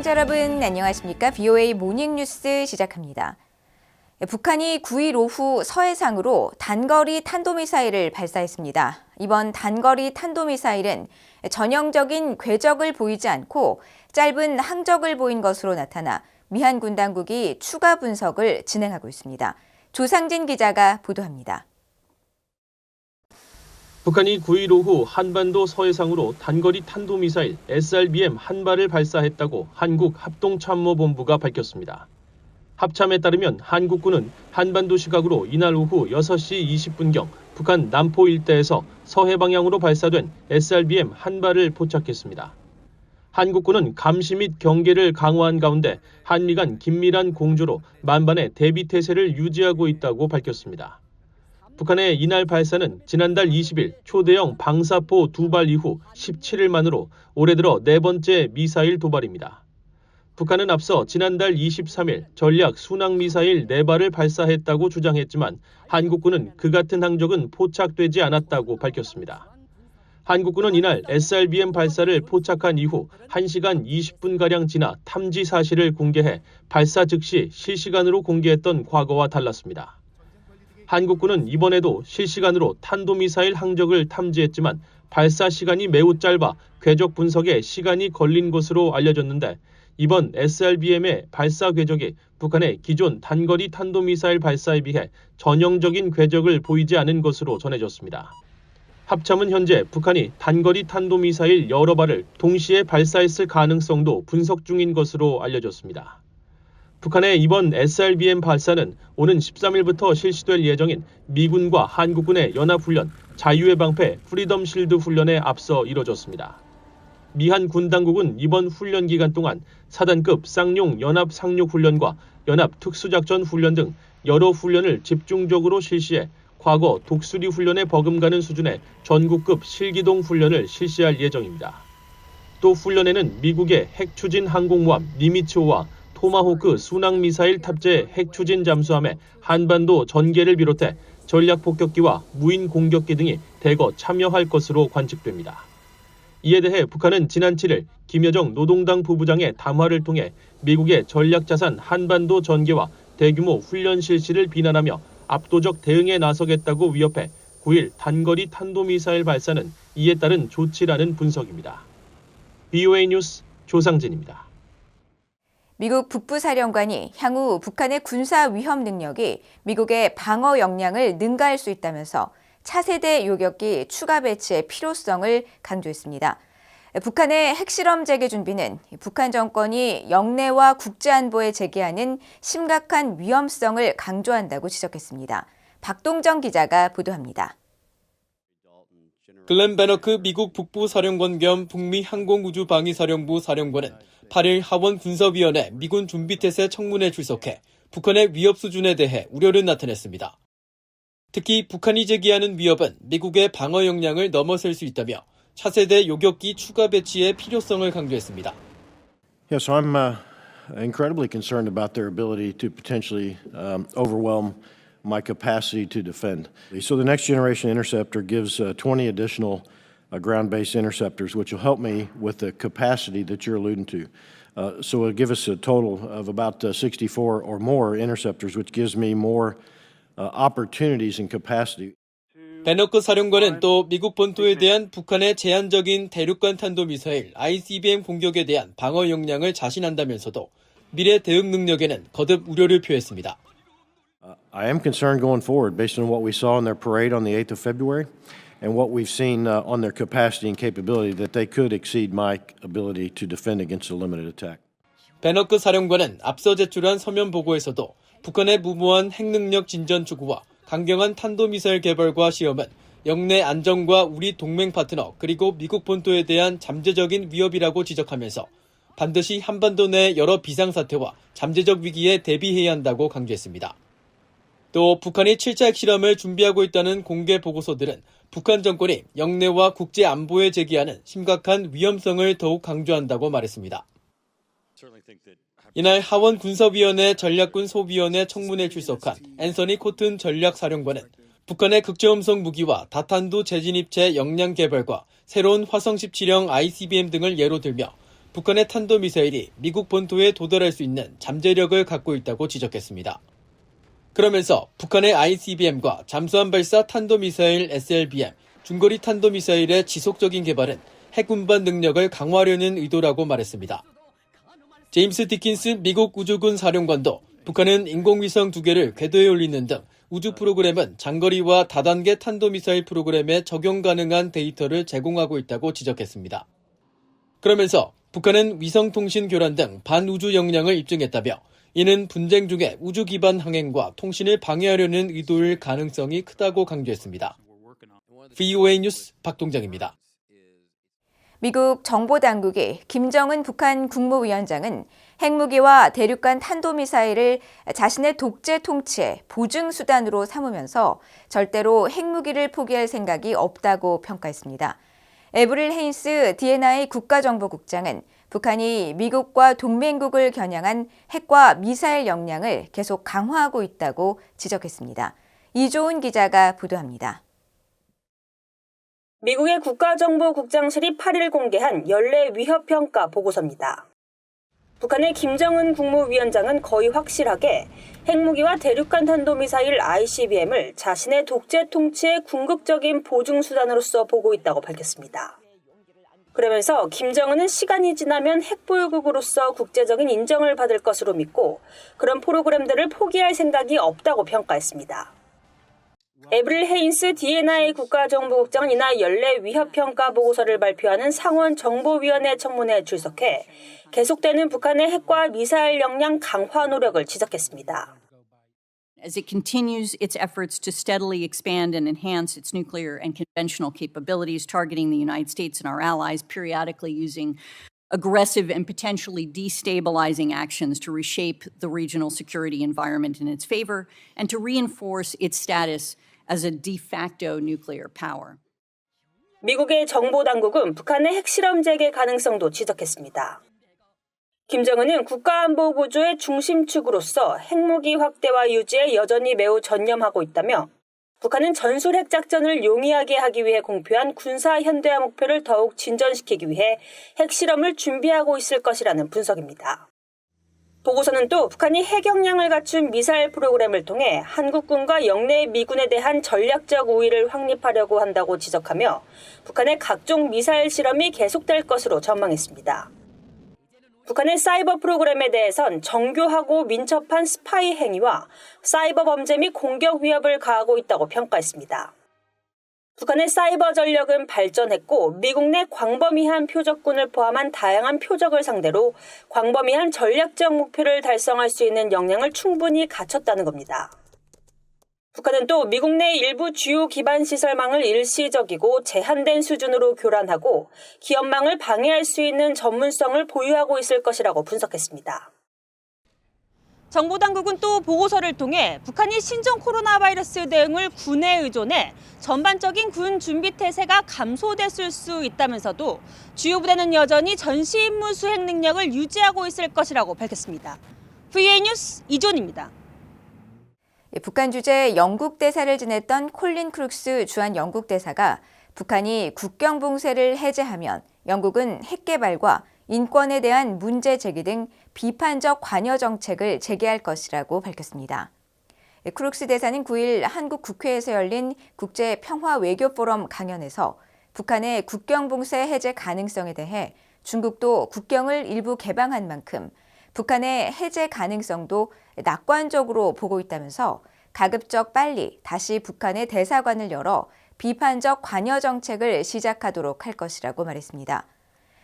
시청자 여러분 안녕하십니까? BOA 모닝뉴스 시작합니다. 북한이 9일 오후 서해상으로 단거리 탄도미사일을 발사했습니다. 이번 단거리 탄도미사일은 전형적인 궤적을 보이지 않고 짧은 항적을 보인 것으로 나타나 미한 군 당국이 추가 분석을 진행하고 있습니다. 조상진 기자가 보도합니다. 북한이 9일 오후 한반도 서해상으로 단거리 탄도미사일 SRBM 한 발을 발사했다고 한국합동참모본부가 밝혔습니다. 합참에 따르면 한국군은 한반도 시각으로 이날 오후 6시 20분경 북한 남포 일대에서 서해 방향으로 발사된 SRBM 한 발을 포착했습니다. 한국군은 감시 및 경계를 강화한 가운데 한미 간 긴밀한 공조로 만반의 대비 태세를 유지하고 있다고 밝혔습니다. 북한의 이날 발사는 지난달 20일 초대형 방사포 2발 이후 17일 만으로 올해 들어 네 번째 미사일 도발입니다. 북한은 앞서 지난달 23일 전략 순항미사일 4발을 발사했다고 주장했지만 한국군은 그 같은 항적은 포착되지 않았다고 밝혔습니다. 한국군은 이날 SRBM 발사를 포착한 이후 1시간 20분가량 지나 탐지 사실을 공개해 발사 즉시 실시간으로 공개했던 과거와 달랐습니다. 한국군은 이번에도 실시간으로 탄도미사일 항적을 탐지했지만 발사 시간이 매우 짧아 궤적 분석에 시간이 걸린 것으로 알려졌는데 이번 SRBM의 발사 궤적이 북한의 기존 단거리 탄도미사일 발사에 비해 전형적인 궤적을 보이지 않은 것으로 전해졌습니다. 합참은 현재 북한이 단거리 탄도미사일 여러 발을 동시에 발사했을 가능성도 분석 중인 것으로 알려졌습니다. 북한의 이번 SRBM 발사는 오는 13일부터 실시될 예정인 미군과 한국군의 연합훈련 자유의 방패 프리덤 실드 훈련에 앞서 이뤄졌습니다. 미한 군 당국은 이번 훈련 기간 동안 사단급 쌍용 연합 상륙 훈련과 연합 특수작전 훈련 등 여러 훈련을 집중적으로 실시해 과거 독수리 훈련에 버금가는 수준의 전국급 실기동 훈련을 실시할 예정입니다. 또 훈련에는 미국의 핵추진 항공모함 니미츠호와 토마호크 순항미사일 탑재 핵추진 잠수함의 한반도 전개를 비롯해 전략폭격기와 무인 공격기 등이 대거 참여할 것으로 관측됩니다. 이에 대해 북한은 지난 7일 김여정 노동당 부부장의 담화를 통해 미국의 전략자산 한반도 전개와 대규모 훈련 실시를 비난하며 압도적 대응에 나서겠다고 위협해 9일 단거리 탄도미사일 발사는 이에 따른 조치라는 분석입니다. BOA 뉴스 조상진입니다. 미국 북부사령관이 향후 북한의 군사 위협 능력이 미국의 방어 역량을 능가할 수 있다면서 차세대 요격기 추가 배치의 필요성을 강조했습니다. 북한의 핵실험 재개 준비는 북한 정권이 영내와 국제안보에 제기하는 심각한 위험성을 강조한다고 지적했습니다. 박동정 기자가 보도합니다. 글렌 베너크 미국 북부사령관 겸 북미 항공우주방위사령부 사령관은 8일 하원 군사위원회 미군 준비태세 청문회에 출석해 북한의 위협 수준에 대해 우려를 나타냈습니다. 특히 북한이 제기하는 위협은 미국의 방어 역량을 넘어설 수 있다며 차세대 요격기 추가 배치의 필요성을 강조했습니다. Yeah, so I'm incredibly concerned about their ability to potentially overwhelm my capacity to defend. So the next generation interceptor gives 20 additional ground-based interceptors, which will help me with the capacity that you're alluding to. So it'll give us a total of about 64 or more interceptors, which gives me more opportunities and capacity. 베너크 사령관은 또 미국 본토에 대한 북한의 제한적인 대륙간 탄도미사일 ICBM 공격에 대한 방어 역량을 자신한다면서도 미래 대응 능력에는 거듭 우려를 표했습니다. I am concerned going forward based on what we saw in their parade on the 8th of February and what we've seen on their capacity and capability that they could exceed my ability to defend against a limited attack. 베너크 사령관은 앞서 제출한 서면 보고에서도 북한의 무모한 핵능력 진전 추구와 강경한 탄도미사일 개발과 시험은 영내 안정과 우리 동맹 파트너 그리고 미국 본토에 대한 잠재적인 위협이라고 지적하면서 반드시 한반도 내 여러 비상사태와 잠재적 위기에 대비해야 한다고 강조했습니다. 또 북한이 7차 핵실험을 준비하고 있다는 공개 보고서들은 북한 정권이 영내와 국제 안보에 제기하는 심각한 위험성을 더욱 강조한다고 말했습니다. 이날 하원 군사위원회 전략군 소위원회 청문회에 출석한 앤서니 코튼 전략사령관은 북한의 극저음속 무기와 다탄두 재진입체 역량 개발과 새로운 화성 17형 ICBM 등을 예로 들며 북한의 탄도미사일이 미국 본토에 도달할 수 있는 잠재력을 갖고 있다고 지적했습니다. 그러면서 북한의 ICBM과 잠수함 발사 탄도미사일 SLBM, 중거리 탄도미사일의 지속적인 개발은 핵운반 능력을 강화하려는 의도라고 말했습니다. 제임스 디킨스 미국 우주군 사령관도 북한은 인공위성 2개를 궤도에 올리는 등 우주 프로그램은 장거리와 다단계 탄도미사일 프로그램에 적용 가능한 데이터를 제공하고 있다고 지적했습니다. 그러면서 북한은 위성통신 교란 등 반우주 역량을 입증했다며 이는 분쟁 중에 우주 기반 항행과 통신을 방해하려는 의도일 가능성이 크다고 강조했습니다. VOA 뉴스 박동정입니다. 미국 정보당국이 김정은 북한 국무위원장은 핵무기와 대륙간 탄도미사일을 자신의 독재 통치의 보증수단으로 삼으면서 절대로 핵무기를 포기할 생각이 없다고 평가했습니다. 에브릴 헤인스 D&I 국가정보국장은 북한이 미국과 동맹국을 겨냥한 핵과 미사일 역량을 계속 강화하고 있다고 지적했습니다. 이조은 기자가 보도합니다. 미국의 국가정보국장실이 8일 공개한 연례 위협평가 보고서입니다. 북한의 김정은 국무위원장은 거의 확실하게 핵무기와 대륙간 탄도미사일 ICBM을 자신의 독재 통치의 궁극적인 보증수단으로서 보고 있다고 밝혔습니다. 그러면서 김정은은 시간이 지나면 핵보유국으로서 국제적인 인정을 받을 것으로 믿고 그런 프로그램들을 포기할 생각이 없다고 평가했습니다. 에브릴 헤인스 D&I 국가정보국장은 이날 연례 위협평가 보고서를 발표하는 상원정보위원회 청문회에 출석해 계속되는 북한의 핵과 미사일 역량 강화 노력을 지적했습니다. As it continues its efforts to steadily expand and enhance its nuclear and conventional capabilities, targeting the United States and our allies, periodically using aggressive and potentially destabilizing actions to reshape the regional security environment in its favor and to reinforce its status as a de facto nuclear power. 미국의 정보당국은 북한의 핵실험 재개 가능성도 지적했습니다. 김정은은 국가안보구조의 중심축으로서 핵무기 확대와 유지에 여전히 매우 전념하고 있다며 북한은 전술 핵작전을 용이하게 하기 위해 공표한 군사 현대화 목표를 더욱 진전시키기 위해 핵실험을 준비하고 있을 것이라는 분석입니다. 보고서는 또 북한이 핵 역량을 갖춘 미사일 프로그램을 통해 한국군과 영내 미군에 대한 전략적 우위를 확립하려고 한다고 지적하며 북한의 각종 미사일 실험이 계속될 것으로 전망했습니다. 북한의 사이버 프로그램에 대해선 정교하고 민첩한 스파이 행위와 사이버 범죄 및 공격 위협을 가하고 있다고 평가했습니다. 북한의 사이버 전력은 발전했고 미국 내 광범위한 표적군을 포함한 다양한 표적을 상대로 광범위한 전략적 목표를 달성할 수 있는 역량을 충분히 갖췄다는 겁니다. 북한은 또 미국 내 일부 주요 기반 시설망을 일시적이고 제한된 수준으로 교란하고 기업망을 방해할 수 있는 전문성을 보유하고 있을 것이라고 분석했습니다. 정보당국은 또 보고서를 통해 북한이 신종 코로나 바이러스 대응을 군에 의존해 전반적인 군 준비 태세가 감소됐을 수 있다면서도 주요 부대는 여전히 전시 임무 수행 능력을 유지하고 있을 것이라고 밝혔습니다. VOA 뉴스 이존입니다. 북한 주재 영국 대사를 지냈던 콜린 크룩스 주한 영국 대사가 북한이 국경 봉쇄를 해제하면 영국은 핵 개발과 인권에 대한 문제 제기 등 비판적 관여 정책을 재개할 것이라고 밝혔습니다. 크룩스 대사는 9일 한국 국회에서 열린 국제평화외교 포럼 강연에서 북한의 국경 봉쇄 해제 가능성에 대해 중국도 국경을 일부 개방한 만큼 북한의 해제 가능성도 낙관적으로 보고 있다면서 가급적 빨리 다시 북한의 대사관을 열어 비판적 관여 정책을 시작하도록 할 것이라고 말했습니다.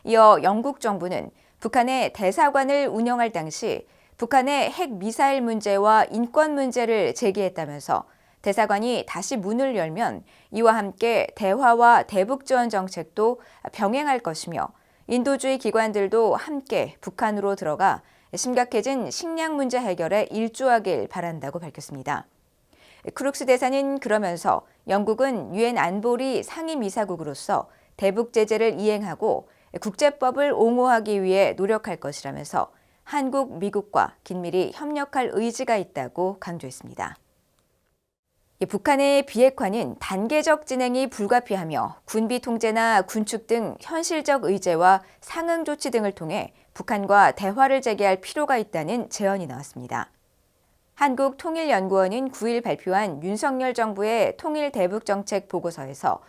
이어 영국 정부는 북한의 대사관을 운영할 당시 북한의 핵 미사일 문제와 인권 문제를 제기했다면서 대사관이 다시 문을 열면 이와 함께 대화와 대북 지원 정책도 병행할 것이며 인도주의 기관들도 함께 북한으로 들어가 심각해진 식량 문제 해결에 일조하길 바란다고 밝혔습니다. 크룩스 대사는 그러면서 영국은 유엔 안보리 상임이사국으로서 대북 제재를 이행하고 국제법을 옹호하기 위해 노력할 것이라면서 한국, 미국과 긴밀히 협력할 의지가 있다고 강조했습니다. 북한의 비핵화는 단계적 진행이 불가피하며 군비 통제나 군축 등 현실적 의제와 상응 조치 등을 통해 북한과 대화를 재개할 필요가 있다는 제언이 나왔습니다. 한국통일연구원은 9일 발표한 윤석열 정부의 통일대북정책 보고서에서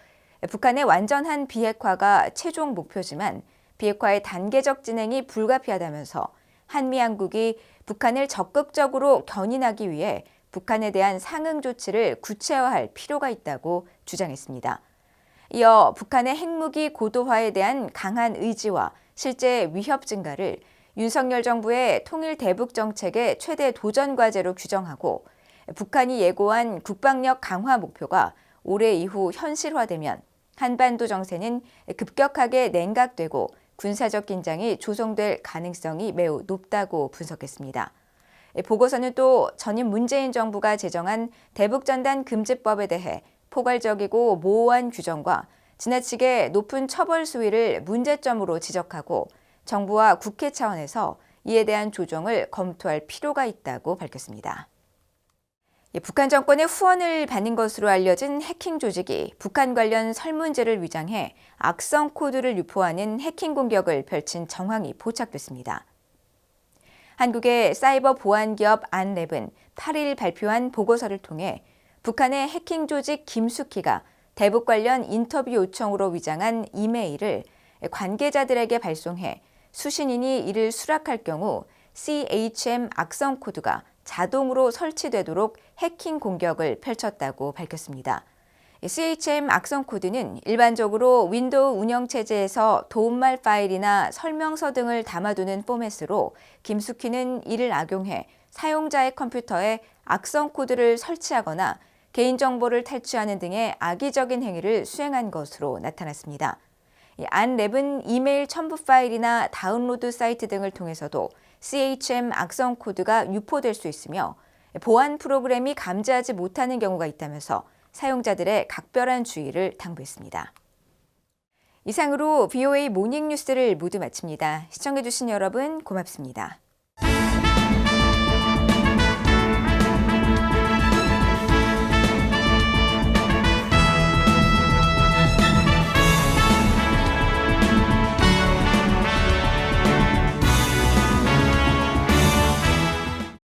북한의 완전한 비핵화가 최종 목표지만 비핵화의 단계적 진행이 불가피하다면서 한미양국이 북한을 적극적으로 견인하기 위해 북한에 대한 상응 조치를 구체화할 필요가 있다고 주장했습니다. 이어 북한의 핵무기 고도화에 대한 강한 의지와 실제 위협 증가를 윤석열 정부의 통일 대북 정책의 최대 도전 과제로 규정하고 북한이 예고한 국방력 강화 목표가 올해 이후 현실화되면 한반도 정세는 급격하게 냉각되고 군사적 긴장이 조성될 가능성이 매우 높다고 분석했습니다. 보고서는 또 전임 문재인 정부가 제정한 대북전단 금지법에 대해 포괄적이고 모호한 규정과 지나치게 높은 처벌 수위를 문제점으로 지적하고 정부와 국회 차원에서 이에 대한 조정을 검토할 필요가 있다고 밝혔습니다. 북한 정권의 후원을 받는 것으로 알려진 해킹 조직이 북한 관련 설문지를 위장해 악성 코드를 유포하는 해킹 공격을 펼친 정황이 포착됐습니다. 한국의 사이버 보안 기업 안랩은 8일 발표한 보고서를 통해 북한의 해킹 조직 김숙희가 대북 관련 인터뷰 요청으로 위장한 이메일을 관계자들에게 발송해 수신인이 이를 수락할 경우 CHM 악성 코드가 자동으로 설치되도록 해킹 공격을 펼쳤다고 밝혔습니다. CHM 악성 코드는 일반적으로 윈도우 운영체제에서 도움말 파일이나 설명서 등을 담아두는 포맷으로 김숙희는 이를 악용해 사용자의 컴퓨터에 악성 코드를 설치하거나 개인정보를 탈취하는 등의 악의적인 행위를 수행한 것으로 나타났습니다. 안랩은 이메일 첨부 파일이나 다운로드 사이트 등을 통해서도 CHM 악성 코드가 유포될 수 있으며 보안 프로그램이 감지하지 못하는 경우가 있다면서 사용자들의 각별한 주의를 당부했습니다. 이상으로 VOA 모닝뉴스를 모두 마칩니다. 시청해주신 여러분 고맙습니다.